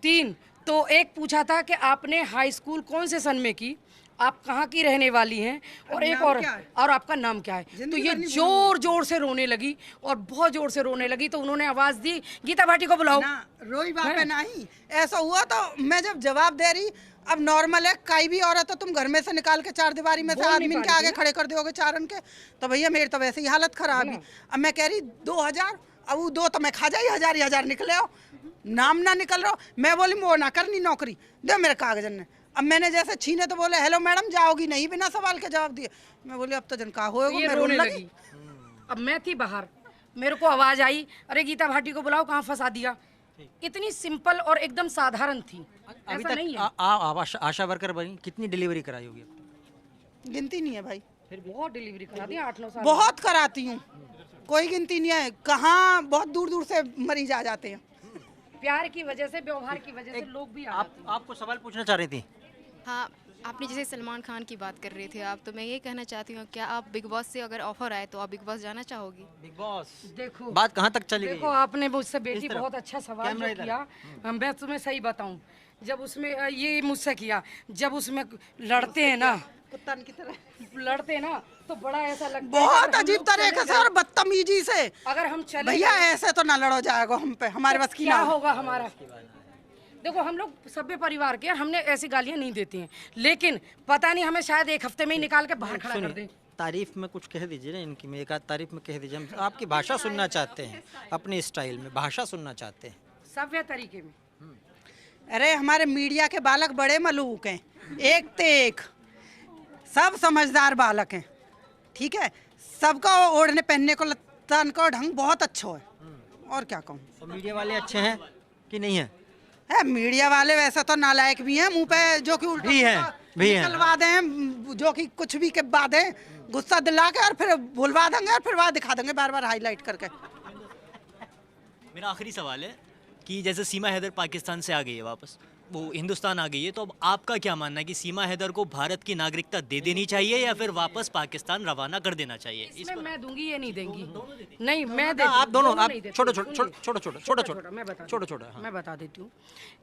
3, तो एक पूछा था कि आपने हाई स्कूल कौन से सन में की, आप कहाँ की रहने वाली हैं, और एक और आपका नाम क्या है। तो ये जोर जोर से रोने लगी, और बहुत जोर से रोने लगी, तो उन्होंने आवाज दी, गीता भाटी को बुलाओ। रोई बाप है नहीं, ऐसा हुआ। तो मैं जब जवाब दे रही, अब नॉर्मल है, कोई भी औरत है, तुम घर में से निकाल के 4 दीवारी में से आदमी के आगे खड़े कर दोगे चारन के, तो भैया मेरी तो वैसे ही हालत खराब है। अब मैं कह रही 2000, अब वो 2 तो मैं खा जाई, 1000 निकले हो, नाम ना निकल रहा हो। मैं बोली वो ना करनी नौकरी, दे मेरे कागजन ने। अब मैंने जैसे छीने तो बोले हेलो मैडम जाओगी नहीं, बिना सवाल के जवाब दिए। मैं बोली अब तो जनका होएगा, मैं रोने लगी। अब मैं थी बाहर, मेरे को आवाज आई, अरे गीता भाटी को बुलाओ, कहाँ फंसा दिया। इतनी सिंपल और एकदम साधारण थी। अभी तक आशा वर्कर बनी, कितनी डिलीवरी कराई होगी? गिनती नहीं है भाई, फिर बहुत डिलीवरी करा दी, 8-9 साल बहुत कराती हूँ, कोई गिनती नहीं है। कहाँ बहुत दूर दूर से मरीज आ जाते हैं, प्यार की वजह से, व्यवहार की वजह से लोग भी आपको सवाल पूछना चाह रही थी। हाँ, आपने जैसे सलमान खान की बात कर रहे थे आप, तो मैं ये कहना चाहती हूँ, क्या आप बिग बॉस से अगर ऑफर आए तो आप बिग बॉस जाना चाहोगी? बिग बॉस, देखो बात कहाँ तक चली गई? देखो, आपने मुझसे बेटी बहुत अच्छा सवाल जो किया, मैं तुम्हें सही बताऊं, जब उसमें ये मुझसे किया, जब उसमें लड़ते हैं ना, कुत्तन की तरह लड़ते हैं ना, तो बड़ा ऐसा लगता है बहुत अजीब तरीके से और बदतमीजी से। अगर हम चले भैया ऐसे तो ना लड़ो जाएगा हम पे, हमारे बस की क्या ना होगा हमारा। देखो, हम लोग सभ्य परिवार के, हमने ऐसी गालियां नहीं देते हैं, लेकिन पता नहीं हमें शायद 1 हफ्ते में ही निकाल के बाहर खड़ा कर दें। तारीफ में कुछ कह दीजिए ना इनकी, में एक आध तारीफ में कह दीजिए, हम आपकी भाषा सुनना चाहते हैं, अपनी स्टाइल में भाषा सुनना चाहते हैं, सभ्य तरीके में। अरे हमारे मीडिया के बालक बड़े मलूक हैं, एक ते एक, सब समझदार बालक हैं, ठीक है, सबका ओढ़ने पहनने को तन का ढंग बहुत अच्छा है, और क्या कहूँ। तो मीडिया वाले अच्छे हैं कि नहीं है? मीडिया वाले वैसे तो नालायक भी हैं, मुंह पे जो कि उल्टा भी हैं, निकलवा दें, जो कि कुछ भी के बाद दें, गुस्सा दिला के और फिर भुलवा देंगे, और फिर वहाँ दिखा देंगे बार बार हाईलाइट करके। मेरा आखिरी सवाल है कि जैसे सीमा हैदर पाकिस्तान से आ गई है वापस, वो हिंदुस्तान आ गई है, तो अब आपका क्या मानना है कि सीमा हैदर को भारत की नागरिकता दे देनी चाहिए या फिर वापस पाकिस्तान रवाना कर देना चाहिए? इसमें मैं दूंगी, ये नहीं देंगी। नहीं, मैं आप दोनों, आप नहीं देती। छोटा मैं बता देती हूँ।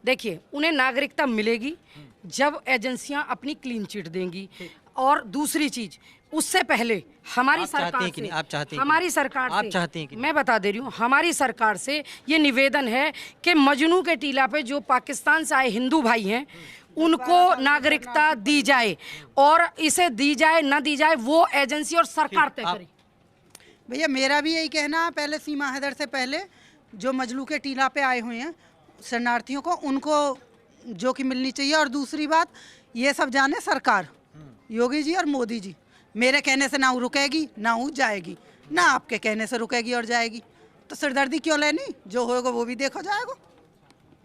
देखिए, उन्हें नागरिकता मिलेगी जब एजेंसियां अपनी क्लीन चिट देंगी, और दूसरी चीज, उससे पहले हमारी सरकार से, हमारी सरकार से, आप चाहती हैं कि मैं बता दे रही हूँ, हमारी सरकार से ये निवेदन है कि मजनू के टीला पे जो पाकिस्तान से आए हिंदू भाई हैं, उनको नागरिकता दी जाए, और इसे दी जाए ना दी जाए वो एजेंसी और सरकार तय करे। भैया मेरा भी यही कहना है, पहले सीमा हैदर से पहले जो मजलू के टीला पे आए हुए हैं शरणार्थियों को, उनको जो कि मिलनी चाहिए। और दूसरी बात, ये सब जाने सरकार, योगी जी और मोदी जी, मेरे कहने से ना वो रुकेगी ना वो जाएगी, ना आपके कहने से रुकेगी और जाएगी, तो सिरदर्दी क्यों लेनी, जो होगा वो भी देखा जाएगा।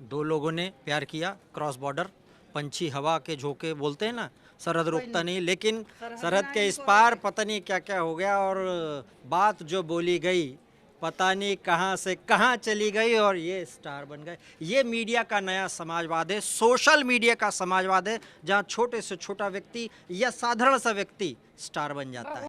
2 लोगों ने प्यार किया, क्रॉस बॉर्डर, पंछी हवा के झोंके बोलते हैं ना, सरहद रुकता नहीं, लेकिन सरहद के इस पार पता नहीं क्या क्या हो गया, और बात जो बोली गई पता नहीं कहाँ से कहाँ चली गई, और ये स्टार बन गए। ये मीडिया का नया समाजवाद है, सोशल मीडिया का समाजवाद है, जहाँ छोटे से छोटा व्यक्ति या साधारण सा व्यक्ति स्टार बन जाता है।